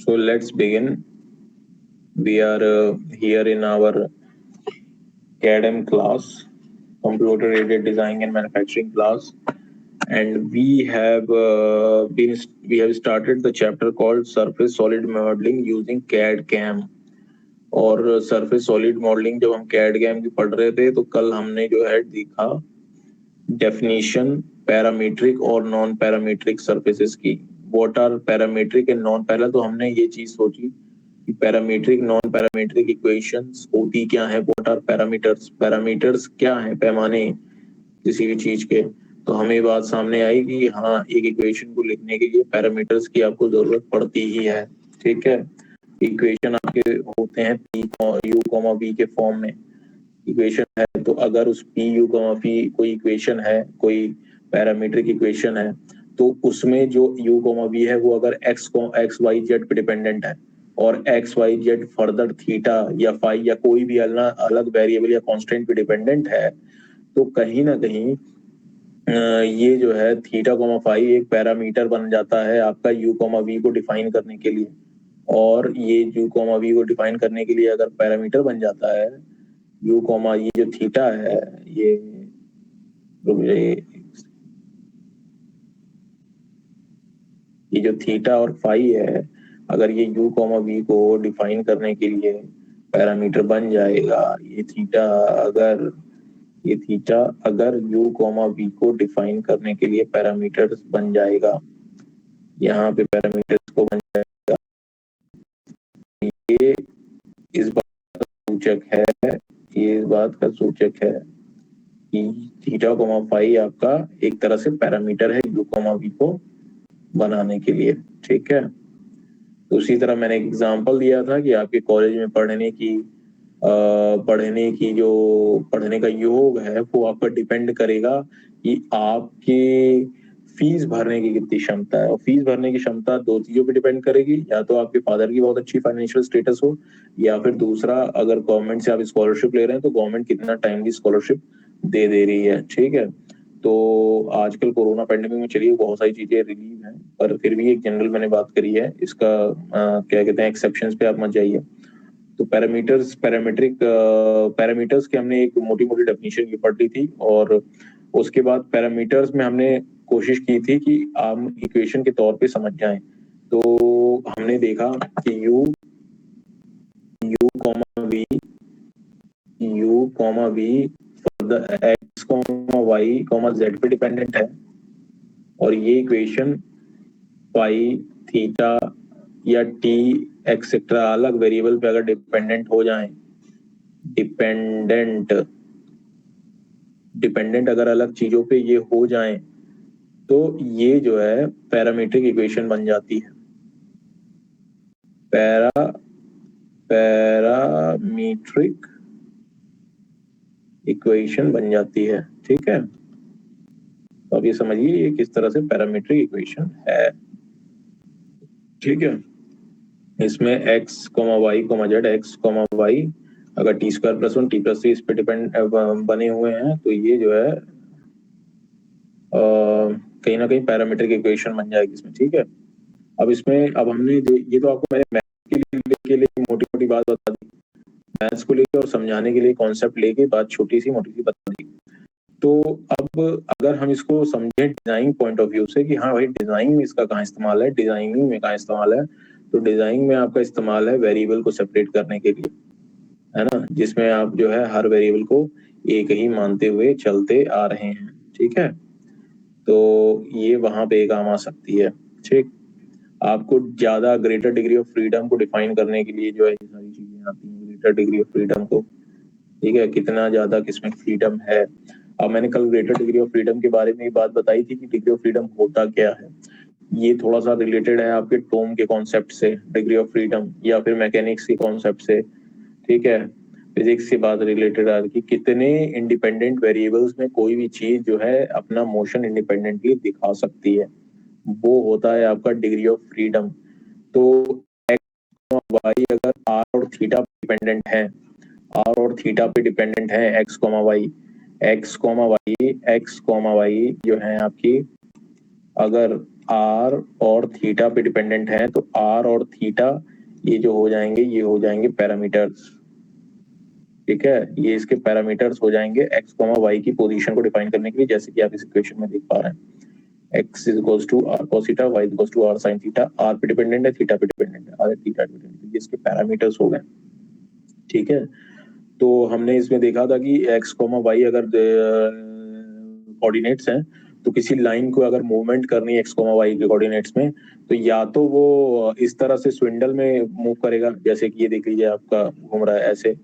So let's begin. We are here in our CAD/M class, Computer Aided Design and Manufacturing class, and we have started the chapter called Surface Solid Modeling using CAD/CAM. और surface solid modelling जब हम CAD/CAM की पढ़ रहे थे तो कल हमने जो है देखा डेफिनेशन पैरामीट्रिक और नॉन पैरामीट्रिक सरफेसेस की। What are parametric and non, पहला तो हमने ये चीज सोची कि पैरामीट्रिक नॉन पैरामीट्रिक इक्वेशंस होती क्या है, व्हाट आर पैरामीटर्स, पैरामीटर्स क्या है पैमाने किसी भी चीज के। तो हमें बात सामने आई कि हाँ, एक इक्वेशन को लिखने के लिए पैरामीटर्स की आपको जरूरत पड़ती ही है। ठीक है, इक्वेशन आपके होते हैं पी यू कॉमा वी के फॉर्म में इक्वेशन है। तो अगर उस पी यू कॉमा वी कोई इक्वेशन है, कोई पैरामीट्रिक इक्वेशन है, तो उसमें जो यू कॉमा वी है वो अगर एक्स वाई जेड पे डिपेंडेंट है और x y z further theta या फाई या कोई भी अलग वेरिएबल या कांस्टेंट पे डिपेंडेंट है, तो कहीं ना कहीं ये जो है थीटा कॉमा फाई एक पैरामीटर बन जाता है आपका यू कॉमा वी को डिफाइन करने के लिए। और ये यू कॉमा वी को डिफाइन करने के लिए अगर पैरामीटर बन जाता है यू कॉमा, ये जो थीटा है, ये जो थीटा और फाई है, अगर ये यू कॉमा वी को डिफाइन करने के लिए पैरामीटर बन जाएगा, ये थीटा अगर यू कॉमा वी को डिफाइन करने के लिए पैरामीटर्स बन जाएगा, यहाँ पे पैरामीटर्स को बन जाएगा, ये इस बात का सूचक है, ये इस बात का सूचक है कि थीटा कॉमा फाई आपका एक तरह से पैरामीटर है यू कॉमा वी को बनाने के लिए। ठीक है, तो उसी तरह मैंने एक एग्जांपल दिया था कि आपके कॉलेज में पढ़ने का योग है वो आपका डिपेंड करेगा कि आपके फीस भरने की कितनी क्षमता है। और फीस भरने की क्षमता दो चीजों पे डिपेंड करेगी, या तो आपके फादर की बहुत अच्छी फाइनेंशियल स्टेटस हो, या फिर दूसरा अगर गवर्नमेंट से आप स्कॉलरशिप ले रहे हैं तो गवर्नमेंट कितना टाइमली स्कॉलरशिप दे रही है। ठीक है, तो आजकल कोरोना पैंडेमिक में चलिए बहुत सारी चीजें रिलीव हैं, पर फिर भी एक जनरल मैंने बात करी है, इसका क्या कहते हैं एक्सेप्शंस पे आप मत जाइए। तो पैरामीटर्स की हमने एक मोटी मोटी डेफिनेशन की पढ़ ली थी, और उसके बाद पैरामीटर्स में हमने कोशिश की थी कि हम इक्वेशन के तौर पे समझ जाएं। तो हमने देखा कि u comma v x comma y comma z पे डिपेंडेंट है, और ये इक्वेशन पाई थीटा या टी एक्सेट्रा अलग वेरिएबल पे अगर डिपेंडेंट हो जाए, डिपेंडेंट अगर अलग चीजों पे ये हो जाए, तो ये जो है पैरामीट्रिक इक्वेशन बन जाती है, पैरामीट्रिक इक्वेशन बन जाती है। ठीक है, तो अब ये समझिए ये किस तरह से पैरामीट्रिक इक्वेशन है। ठीक है, इसमें x comma y comma z, x comma y अगर T square plus one T plus three इस पे डिपेंड बने हुए हैं, तो ये जो है कहीं ना कहीं पैरामीट्रिक इक्वेशन बन जाएगी इसमें। ठीक है, अब हमने ये तो आपको मैंने मैथ के लिए मोटी मोटी बात बता दी, मैथ्स को लेके और समझाने के लिए कॉन्सेप्ट लेके बात छोटी सी मोटी सी बता दी। तो अब अगर हम इसको समझें डिजाइन पॉइंट ऑफ व्यू से कि हाँ भाई डिजाइन में इसका कहाँ इस्तेमाल है, डिजाइनिंग में कहाँ इस्तेमाल है, तो डिजाइन में आपका इस्तेमाल है वेरिएबल को सेपरेट करने के लिए, है ना, जिसमें आप जो है हर वेरिएबल को एक ही मानते हुए चलते आ रहे हैं। ठीक है, तो ये वहां पे काम आ सकती है। ठीक, आपको ज्यादा ग्रेटर डिग्री ऑफ फ्रीडम को डिफाइन करने के लिए जो है ये सारी चीजें आती हैं, ग्रेटर डिग्री ऑफ फ्रीडम को। ठीक है, कितना ज्यादा किसमें फ्रीडम है। अब मैंने कल ग्रेटर डिग्री ऑफ फ्रीडम के बारे में बात बताई थी कि डिग्री ऑफ फ्रीडम होता क्या है। ये थोड़ा सा रिलेटेड है आपके टोम के कॉन्सेप्ट से, डिग्री ऑफ फ्रीडम, या फिर मैकेनिक्स के कॉन्सेप्ट से। ठीक है, फिजिक्स से बात रिलेटेड है कि कितने इंडिपेंडेंट वेरिएबल्स में कोई भी चीज जो है अपना मोशन इंडिपेंडेंटली दिखा सकती है, वो होता है आपका डिग्री ऑफ फ्रीडम। तो एक्स वाई अगर आर और थीटा डिपेंडेंट है, एक्स कॉमा वाई जो है आपकी, अगर आर और थीटा पे डिपेंडेंट है, तो आर और थीटा ये जो हो जाएंगे, ये हो जाएंगे पैरामीटर्स। ठीक है, ये इसके पैरामीटर्स हो जाएंगे एक्स कॉमा वाई की पोजीशन को डिफाइन करने के लिए, जैसे कि आप इस इक्वेशन में देख पा रहे हैं। x is equals to r cos theta, y is equals to r sin theta, r पे डिपेंडेंट है, थीटा पे डिपेंडेंट है, r थीटा डिपेंडेंट है, ये इसके पैरामीटर्स हो गए। ठीक है, तो हमने इसमें देखा था कि x, y अगर कोऑर्डिनेट्स हैं, तो किसी लाइन को अगर मूवमेंट करनी है x, y के कोऑर्डिनेट्स में, तो या तो वो इस तरह से स्विंडल में मूव करेगा, जैसे कि ये देख लीजिए आपका घूम रहा है, ऐसे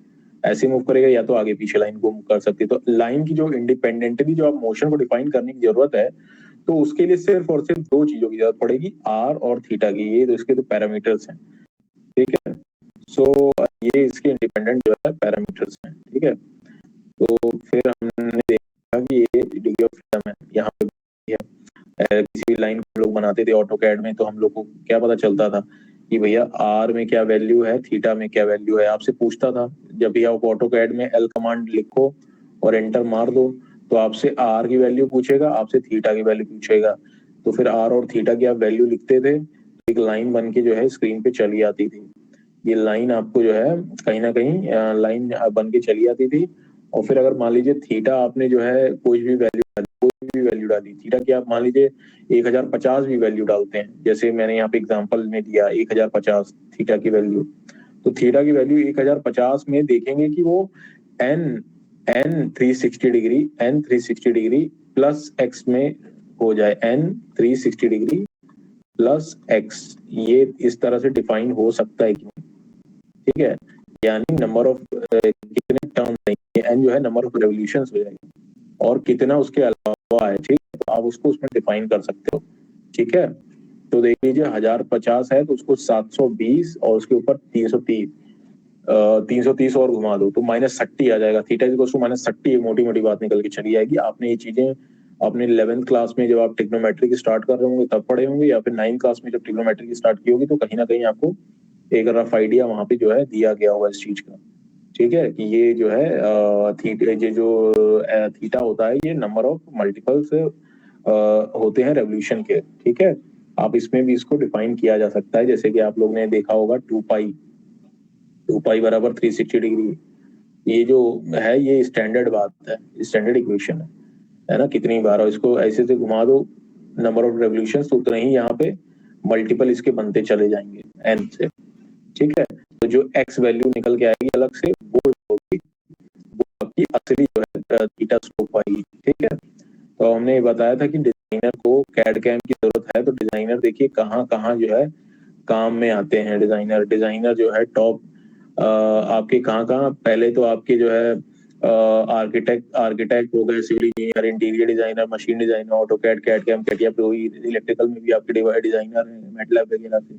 ऐसे मूव करेगा, या तो आगे पीछे लाइन को मूव कर सकती है। तो लाइन की जो इंडिपेंडेंटली जो आप मोशन को डिफाइन करने की जरूरत है, तो उसके लिए सिर्फ और सिर्फ दो चीजों की जरूरत पड़ेगी, आर और थीटा की। ये तो इसके तो पैरामीटर्स हैं। ठीक है, सो ये इसके इंडिपेंडेंट जो है पैरामीटर्स हैं। ठीक है, तो फिर हमने देखा कि ये डिग्री ऑफ फ्रीडम है यहाँ पे भी है। किसी भी लाइन को लोग बनाते थे ऑटोकैड में, तो हम लोग को क्या पता चलता था कि भैया आर में क्या वैल्यू है, थीटा में क्या वैल्यू है। आपसे पूछता था, जब भी आप ऑटोकैड में एल कमांड लिखो और एंटर मार दो, तो आपसे आर की वैल्यू पूछेगा, आपसे थीटा की वैल्यू पूछेगा। तो फिर आर और थीटा की आप वैल्यू लिखते थे, एक लाइन बन के जो है स्क्रीन पे चली आती थी। ये लाइन आपको जो है कहीं ना कहीं लाइन बन के चली आती थी। और फिर अगर मान लीजिए थीटा आपने जो है कोई भी वैल्यू डाली, थीटा की आप मान लीजिए 1050 भी वैल्यू डालते हैं, जैसे मैंने यहाँ पे एग्जांपल में दिया 1050 थीटा की वैल्यू, तो थीटा की वैल्यू 1050 में देखेंगे कि वो n 360 डिग्री प्लस x में हो जाए, n 360 डिग्री प्लस x, ये इस तरह से डिफाइन हो सकता है कि नहीं। ठीक है, यानी नंबर ऑफ कितने टर्म्स हैं, n जो है नंबर ऑफ रेवोल्यूशंस हो जाएगी, और कितना उसके अलावा है। ठीक है, तो आप उसको उसमें डिफाइन कर सकते हो। ठीक है, तो देख लीजिए 1050 है, तो उसको 720 और उसके ऊपर 330 और घुमा दो, तो -30 आ जाएगा। थीटा इक्वल टू -30, मोटी मोटी बात निकल के चली आएगी। आपने ये चीजें अपने 11th क्लास में जब आप ट्रिग्नोमेट्री की स्टार्ट कर रहे होंगे तब पढ़े होंगे, या फिर 9th क्लास में जब ट्रिग्नोमेट्री की स्टार्ट की होगी, तो कहीं ना कहीं आपको एक रफ आइडिया वहां पे जो है दिया गया होगा इस चीज का। ठीक है, कि ये जो है थीटा, ये जो थीटा होता है, ये नंबर ऑफ मल्टीपल्स होते हैं रेवोल्यूशन के। ठीक है, आप इसमें भी इसको डिफाइन किया जा सकता है, जैसे कि आप लोग ने देखा होगा 2 पाई बराबर 360 डिग्री, ये जो है ये स्टैंडर्ड बात है, स्टैंडर्ड इक्वेशन है ना। कितनी बार और इसको ऐसे से घुमा दो नंबर ऑफ रेवोल्यूशन, तो उतना ही यहाँ पे मल्टीपल इसके बनते चले जाएंगे n से। ठीक है, तो जो x वैल्यू निकल के आएगी अलग से, वो होगी, वो आपकी असली जो है थीटा स्लोप आएगी। ठीक है, तो हमने ये बताया था कि डिजाइनर को कैड कैम की जरूरत है, तो डिजाइनर देखिए कहाँ कहाँ जो है काम में आते हैं। डिजाइनर जो है टॉप आपके कहाँ कहाँ, पहले तो आपके जो है आर्किटेक्ट हो गए, civil engineer, interior designer, machine designer, AutoCAD, CAD CAM, CATIA, electrical में भी आपके डिजाइनर हैं, मैटलैब वगैरह से।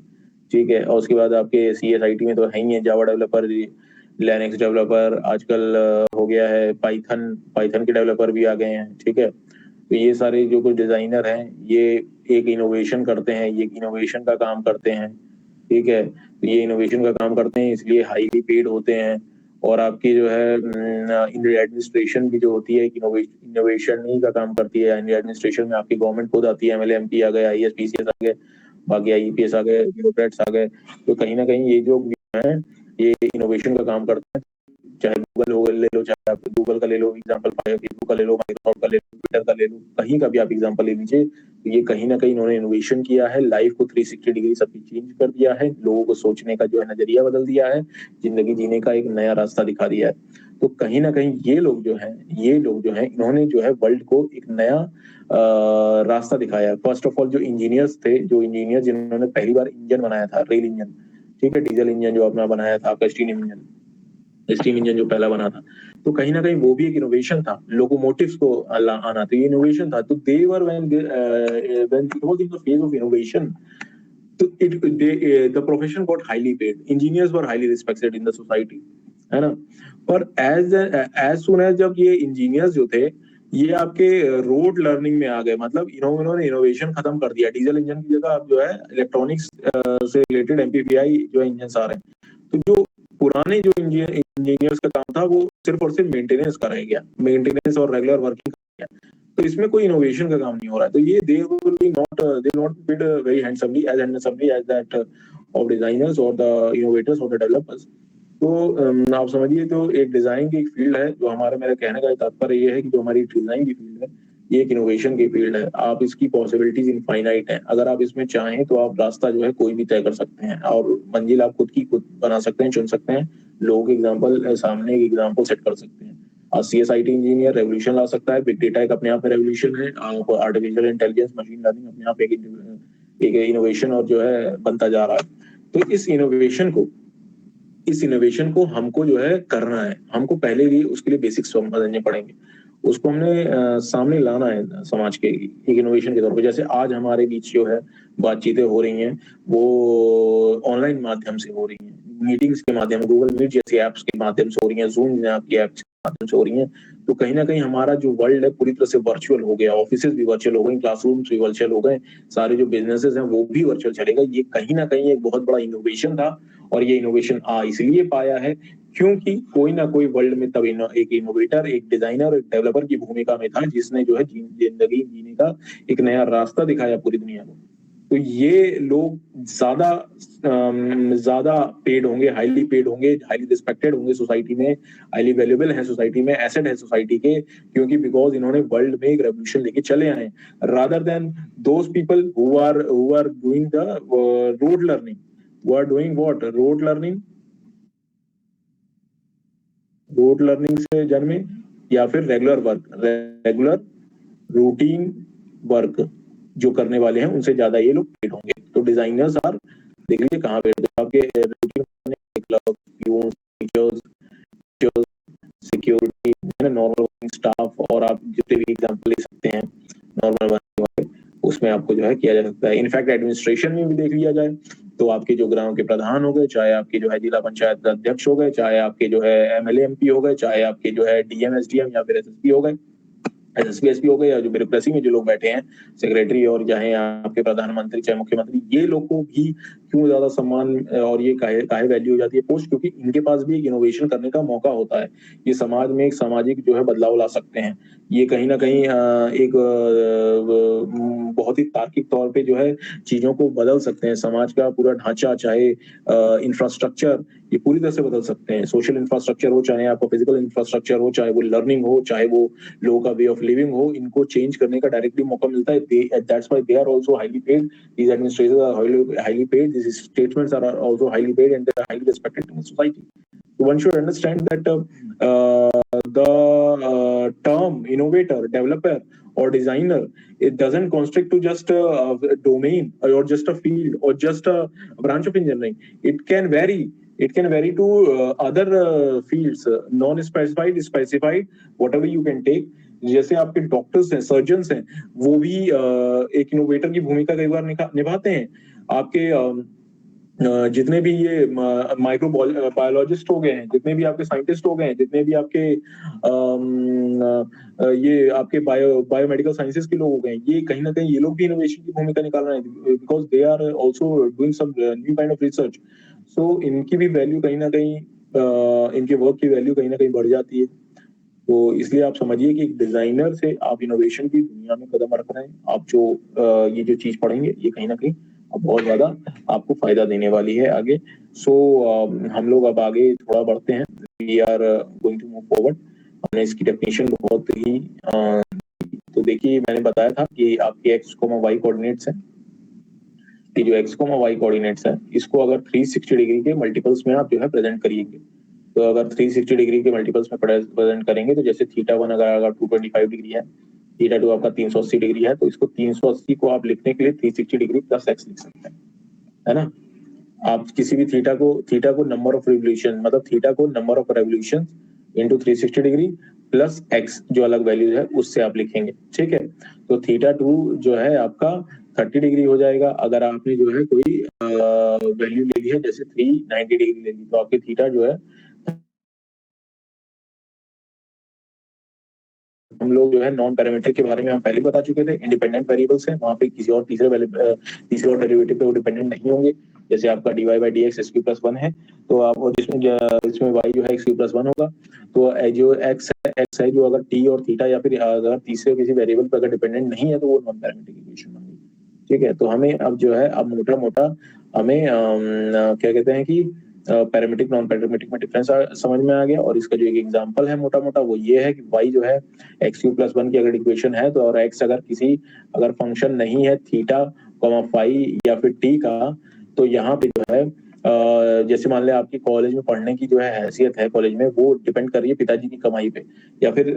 ठीक है, और उसके बाद आपके CSIT में तो है ही है, जावा डेवलपर, लिनक्स डेवलपर, आजकल हो गया है पाइथन के डेवलपर भी आ गए हैं। ठीक है, तो ये सारे जो कुछ डिजाइनर हैं, ये एक इनोवेशन करते हैं, ये इनोवेशन का काम करते हैं। ठीक है, तो ये इनोवेशन का काम करते हैं, इसलिए हाईली पेड होते हैं। और आपकी जो है इंडिया एडमिनिस्ट्रेशन भी जो होती है इनोवेशन ही का काम करती है। इंडिया एडमिनिस्ट्रेशन में आपकी गवर्नमेंट खुद आती है, MLA MP आ गए, IAS PCS आ गए, बाकी IEPS आ गए, ब्यूरोक्रेट्स आ गए। तो कहीं ना कहीं ये जो है ये इनोवेशन का काम करते हैं। चाहे गूगल हो ले लो, चाहे आप गूगल का ले लो एग्जांपल, फेसबुक का ले लो, माइक्रोसॉफ्ट का ले लो, ट्विटर का ले लो, कहीं का भी आप एग्जांपल ले लीजिए, तो ये कहीं ना कहीं इन्होंने इनोवेशन किया है, लाइफ को 360 डिग्री सबकी चेंज कर दिया है, लोगों को सोचने का जो है नजरिया बदल दिया है, जिंदगी जीने का एक नया रास्ता दिखा दिया है। तो कहीं ना कहीं ये लोग जो हैं इन्होंने जो है वर्ल्ड को एक नया रास्ता दिखाया है। फर्स्ट ऑफ ऑल जो इंजीनियर्स थे, जिन्होंने पहली बार इंजन बनाया था, रेल इंजन, ठीक है, डीजल इंजन जो अपना बनाया था, आपका स्टीम इंजन जो पहला बना था, तो कहीं ना कहीं वो भी एक इनोवेशन था। लोकोमोटिव्स को आना, तो ये इनोवेशन था। तो they were when it was in the phase of innovation, तो the profession got highly paid, engineers were highly respected in the society, है ना। पर एज सुन एज जब ये इंजीनियर्स जो थे ये आपके रोड लर्निंग में आ गए, मतलब इन्होंने इनोवेशन खत्म कर दिया, डीजल इंजन की जगह अब जो है इलेक्ट्रॉनिक्स से रिलेटेड MPPI जो इंजन आ रहे हैं। तो जो पुराने जो इंजीनियर्स का काम था वो सिर्फ और सिर्फ मेंटेनेंस का रह गया, मेंटेनेंस और रेगुलर वर्किंग का रह गया। तो इसमें कोई इनोवेशन का काम नहीं हो रहा है। तो ये they not bid very handsomely as that of designers और द इनोवेटर्स और द डेवलपर्स। तो आप समझिए, तो एक डिजाइन की एक फील्ड है, जो हमारा मेरा कहने का तात्पर्य ये है कि जो हमारी डिजाइन की फील्ड है, ये एक इनोवेशन की फील्ड है। आप इसकी पॉसिबिलिटीज इनफाइनाइट है। अगर आप इसमें चाहें तो आप रास्ता जो है कोई भी तय कर सकते हैं, और मंजिल आप खुद बना सकते हैं, चुन सकते हैं। लोगों के एग्जाम्पल सामने एक एग्जाम्पल सेट कर सकते हैं। CSIT इंजीनियर रेवोल्यूशन ला सकता है। बिग डेटा एक अपने आप में रेवोल्यूशन है। आप आर्टिफिशियल इंटेलिजेंस, मशीन लर्निंग अपने आप एक इनोवेशन और जो है बनता जा रहा है। तो इस इनोवेशन को हमको जो है करना है। हमको पहले भी उसके लिए बेसिक्स समझने पड़ेंगे। उसको हमने सामने लाना है समाज के एक इनोवेशन के तौर पर। जैसे आज हमारे बीच जो है बातचीतें हो रही हैं, वो ऑनलाइन माध्यम से हो रही हैं, मीटिंग्स के माध्यम, गूगल मीट जैसी ऐप्स के माध्यम से हो रही हैं, जूम की ऐप्स के माध्यम से हो रही हैं। तो कहीं ना कहीं हमारा जो वर्ल्ड है पूरी तरह से वर्चुअल हो गया। ऑफिसेज भी वर्चुअल हो गए, क्लासरूम्स भी वर्चुअल हो गए, सारे जो बिजनेसेस हैं वो भी वर्चुअल चलेगा। ये कहीं ना कहीं एक बहुत बड़ा इनोवेशन था। और ये इनोवेशन इसलिए पाया है क्योंकि कोई ना कोई वर्ल्ड में तब एक इनोवेटर, एक डिजाइनर, एक डेवलपर की भूमिका में था, जिसने जो है जिंदगी जीने का एक नया रास्ता दिखाया पूरी दुनिया को। तो ये लोग ज्यादा पेड होंगे, हाईली पेड होंगे, हाईली रिस्पेक्टेड होंगे सोसाइटी में, हाईली वैल्यूएबल है सोसाइटी में, एसेट है सोसाइटी के, क्योंकि बिकॉज इन्होंने वर्ल्ड में एक रेवोल्यूशन लेके चले आए, rather than those people who are doing the rote learning, who are doing what rote learning से जन्मे, या फिर रेगुलर रूटीन वर्क जो करने वाले हैं, उनसे ज्यादा ये लोग पेड होंगे। तो डिजाइनर्स आर, देख लीजिए कहाँ पे आपके सिक्योरिटी, नॉर्मल स्टाफ, और आप जितने भी एग्जांपल ले सकते हैं नॉर्मल वाले, उसमें आपको जो है किया जा सकता है। इनफैक्ट एडमिनिस्ट्रेशन में भी देख लिया जाए तो आपके जो ग्राम के प्रधान हो गए, चाहे आपके जो है जिला पंचायत अध्यक्ष हो गए, चाहे आपके जो है MLA MP हो गए, चाहे आपके जो है DM SDM या फिर SSP हो गए, SSP हो गए, या जो ब्यूरोक्रेसी में जो लोग बैठे हैं, सेक्रेटरी, और चाहे आपके प्रधानमंत्री, चाहे मुख्यमंत्री, ये लोग को भी क्यों ज्यादा सम्मान और ये काहे वैल्यू हो जाती है पोस्ट? क्योंकि इनके पास भी एक इनोवेशन करने का मौका होता है। ये समाज में एक सामाजिक जो है बदलाव ला सकते हैं। ये कहीं ना कहीं एक बहुत ही तार्किक तौर पे जो है चीजों को बदल सकते हैं। समाज का पूरा ढांचा, चाहे इंफ्रास्ट्रक्चर, ये पूरी तरह से बदल सकते हैं। सोशल इंफ्रास्ट्रक्चर हो, चाहे आपका फिजिकल इंफ्रास्ट्रक्चर हो, चाहे वो लर्निंग हो, चाहे वो लोगों का वे ऑफ लिविंग हो, इनको चेंज करने का डायरेक्टली मौका मिलता है। That's why they are also highly paid, these administrators are highly paid, these statesmen are also highly paid, and they are highly respected in the society. So one should understand that the term innovator, developer, or designer, it doesn't constrict to just a domain, or just a field, or just a branch of engineering. It can vary. It can vary to other fields, non-specified, specified, whatever you can take. जैसे आपके doctors हैं, surgeons हैं, वो भी एक innovator की भूमिका कई बार निभाते हैं। आपके जितने भी ये माइक्रो बायोलॉजिस्ट हो गए हैं, जितने भी आपके साइंटिस्ट हो गए हैं, जितने भी आपके ये आपके बायोमेडिकल साइंसेस के लोग हो गए हैं, ये कहीं ना कहीं ये लोग भी इनोवेशन की भूमिका निकाल रहे हैं, because they are also doing some new kind of research. So इनकी भी वैल्यू कहीं ना कहीं, इनके वर्क की वैल्यू कहीं ना कहीं बढ़ जाती है। तो इसलिए आप समझिए कि एक डिजाइनर से आप इनोवेशन की दुनिया में कदम रख रहे हैं। आप जो ये जो चीज पढ़ेंगे, ये कहीं ना कहीं बहुत ज्यादा आपको फायदा देने वाली है आगे। सो हम लोग अब आगे थोड़ा बढ़ते हैं। We are going to move forward. हमने इसकी डेफिनेशन बहुत ही तो देखिए, मैंने बताया था कि आपके x, y कोऑर्डिनेट्स हैं। कि जो x, y कोऑर्डिनेट्स है, इसको अगर 360 डिग्री के मल्टीपल्स में आप जो है प्रेजेंट करिएंगे, तो अगर 360 डिग्री के मल्टीपल्स में प्रेजेंट करेंगे, तो जैसे θ1 अगर 225 डिग्री है, θ2 आपका 380 डिग्री है, तो इसको 380 को आप लिखने के लिए 360 डिग्री प्लस x लिख सकते हैं, है ना। आप किसी भी थीटा को नंबर ऑफ रिवोल्यूशन, मतलब थीटा को number of revolution into 360 degree plus x जो अलग वैल्यू है उससे आप लिखेंगे, ठीक है। तो θ2 जो है आपका 30 डिग्री हो जाएगा। अगर आपने जो है कोई वैल्यू ले ली है, जैसे 390 डिग्री ले ली, तो आपके थीटा जो है, हम लोग जो है नॉन पैरामीटर के बारे में हम पहले बता चुके थे। इंडिपेंडेंट वेरिएबल्स हैं, वहां पे किसी और तीसरे और डेरिवेटिव पे वो डिपेंडेंट नहीं होंगे। जैसे आपका dy by dx x cube plus 1 है, तो आप और इसमें y जो है x क्यूब प्लस 1 होगा, तो जो x है जो अगर t और थीटा या फिर अगर तीसरे किसी वेरिएबल पर अगर डिपेंडेंट नहीं है तो वो नॉन पैरामीट्रिक इक्वेशन बन गई। ठीक है, तो हमें अब जो है अब मोटा मोटा हमें क्या कहते हैं कि पैरामीट्रिक नॉन पैरामीट्रिक में डिफरेंस समझ में आ गया। और इसका जो एक एग्जांपल है मोटा मोटा वो ये है कि y जो है x क्यूब प्लस 1 की अगर इक्वेशन है तो और x अगर फंक्शन नहीं है थीटा फाई या फिर t का, तो यहाँ पे जो है जैसे मान ले आपकी कॉलेज में पढ़ने की जो है हैसियत है कॉलेज में, वो डिपेंड कर रही है पिताजी की कमाई पे या फिर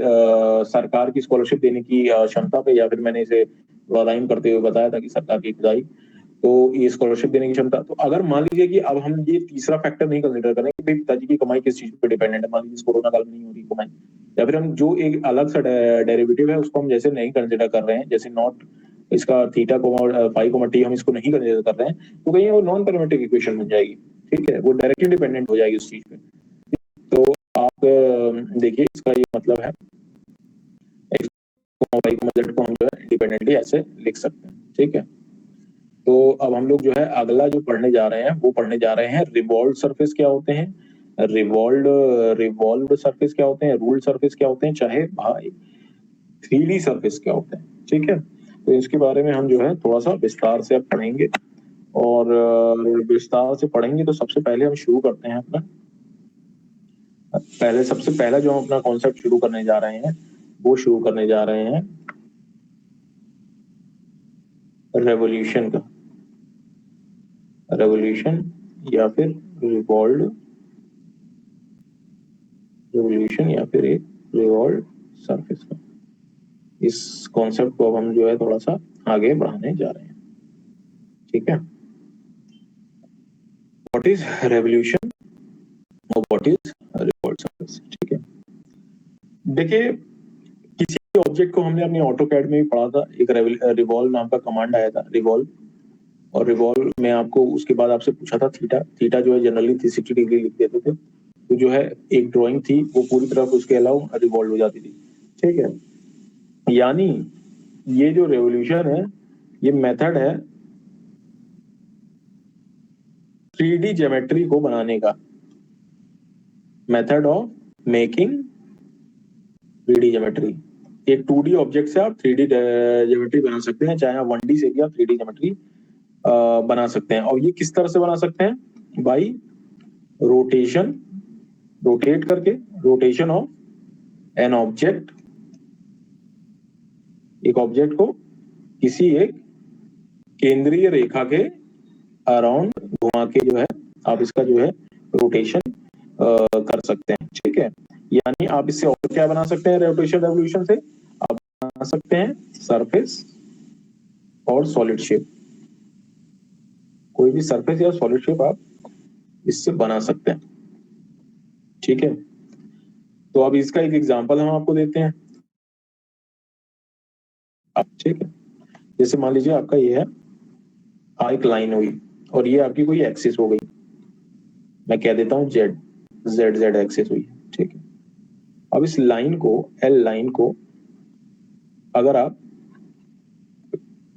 सरकार की स्कॉलरशिप देने की क्षमता पे, या फिर मैंने इसे राइम करते हुए बताया था कि सरकार की खुदाई, तो ये स्कॉलरशिप देने की क्षमता। तो अगर मान लीजिए कि अब हम ये तीसरा फैक्टर नहीं कंसीडर करें कि भाई पिताजी की कमाई किस चीज पे डिपेंडेंट है, मान लीजिए कोरोना काल में नहीं हो रही कमाई, या फिर हम जो एक अलग सा डेरिवेटिव है उसको हम जैसे नहीं कंसीडर कर रहे हैं, जैसे नॉट इसका theta comma phi comma t हम इसको नहीं कंसीडर कर रहे हैं, तो कहीं वो नॉन पैरामीट्रिक इक्वेशन बन जाएगी। ठीक है, वो डायरेक्टली डिपेंडेंट हो जाएगी उस चीज पे। तो आप देखिए इसका ये मतलब है x y z को हम जो है इंडिपेंडेंटली ऐसे लिख सकते हैं। ठीक है, तो अब हम लोग जो है अगला जो पढ़ने जा रहे हैं वो पढ़ने जा रहे हैं रिवॉल्व सरफेस क्या होते हैं, रिवॉल्व सरफेस क्या होते हैं, रूल्ड सरफेस क्या होते हैं, चाहे भाई 3D सरफेस क्या होते हैं। ठीक है, तो इसके बारे में हम जो है थोड़ा सा विस्तार से अब पढ़ेंगे, और विस्तार से पढ़ेंगे तो सबसे पहले हम शुरू करते हैं अपना सबसे पहला जो हम अपना कॉन्सेप्ट शुरू करने जा रहे हैं वो शुरू करने जा रहे हैं रेवोल्यूशन का, रेवोल्यूशन या फिर रिवॉल्व, रेवोल्यूशन या फिर एक रिवॉल्व सरफेस का। इस कॉन्सेप्ट को अब हम जो है थोड़ा सा आगे बढ़ाने जा रहे हैं। ठीक है, व्हाट इज रेवोल्यूशन और व्हाट इज रिवॉल्व सरफेस। ठीक है, देखिए किसी ऑब्जेक्ट को हमने अपने ऑटोकैड में भी पढ़ा था, एक रिवॉल्व नाम का कमांड आया था, रिवॉल्व, और रिवॉल्व में आपको उसके बाद आपसे पूछा था थीटा जो है जनरली 360 डिग्री लिख देते थे, तो जो है एक ड्राइंग थी वो पूरी तरह उसके अलाउ रिवॉल्व हो जाती थी। ठीक है, यानी ये जो रेवोल्यूशन है ये मेथड है 3D ज्योमेट्री को बनाने का, method of making 3D geometry. एक 2D ऑब्जेक्ट से आप 3D ज्योमेट्री बना सकते हैं, चाहे आप 1D से भी आप 3D ज्योमेट्री बना सकते हैं। और ये किस तरह से बना सकते हैं, बाई रोटेशन, रोटेट करके, रोटेशन ऑफ एन ऑब्जेक्ट, एक ऑब्जेक्ट को किसी एक केंद्रीय रेखा के अराउंड घुमा के जो है आप इसका जो है रोटेशन कर सकते हैं। ठीक है, यानी आप इससे और क्या बना सकते हैं, रोटेशन रेवोल्यूशन से आप बना सकते हैं सरफेस और सॉलिड शेप, कोई भी सरफेस या सॉलिड शेप आप इससे बना सकते हैं। ठीक है, तो अब इसका एक एग्जांपल हम आपको देते हैं। ठीक है, जैसे मान लीजिए आपका ये है एक लाइन हुई और ये आपकी कोई एक्सिस हो गई, मैं कह देता हूं जेड, जेड एक्सिस हुई। ठीक है, अब इस लाइन को, एल लाइन को अगर आप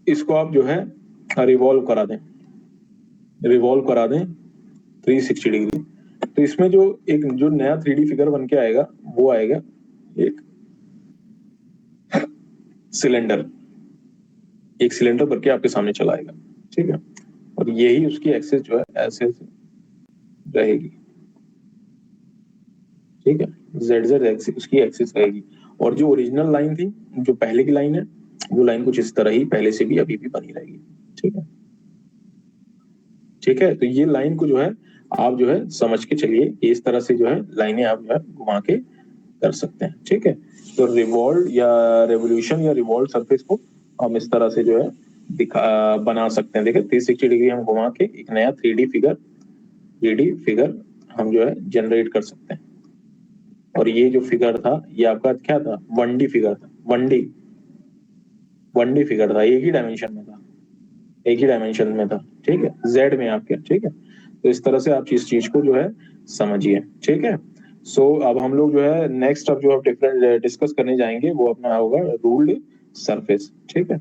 इसको आप जो है रिवॉल्व करा दें 360 डिग्री, तो इसमें जो नया 3D फिगर बन के आएगा वो आएगा एक सिलेंडर, एक सिलेंडर बन के आपके सामने चला आएगा। ठीक है, और यही उसकी एक्सिस जो है ऐसे रहेगी। ठीक है, जेड एक्सिस उसकी एक्सिस रहेगी, और जो ओरिजिनल लाइन थी, जो पहले की लाइन है, वो लाइन कुछ इस तरह ही पहले से भी अभी भी बनी रहेगी। ठीक है, ठीक है, तो ये लाइन को जो है आप जो है समझ के चलिए कि इस तरह से जो है लाइनें आप जो है घुमा के कर सकते हैं। ठीक है, तो रिवॉल्व या रेवोल्यूशन या रिवॉल्व सरफेस को हम इस तरह से जो है बना सकते हैं। देखिए 360 डिग्री हम घुमा के एक नया 3D फिगर हम जो है जनरेट कर सकते हैं। और ये जो फिगर था ये आपका क्या था, 1D फिगर था, 1D फिगर था, एक ही डायमेंशन में था। ठीक है, जेड में आपके। ठीक है, तो इस तरह से आप इस चीज को जो है समझिए। ठीक है, सो अब हम लोग जो है नेक्स्ट अब जो डिफरेंट डिस्कस करने जाएंगे वो अपना होगा रूल्ड सरफेस। ठीक है।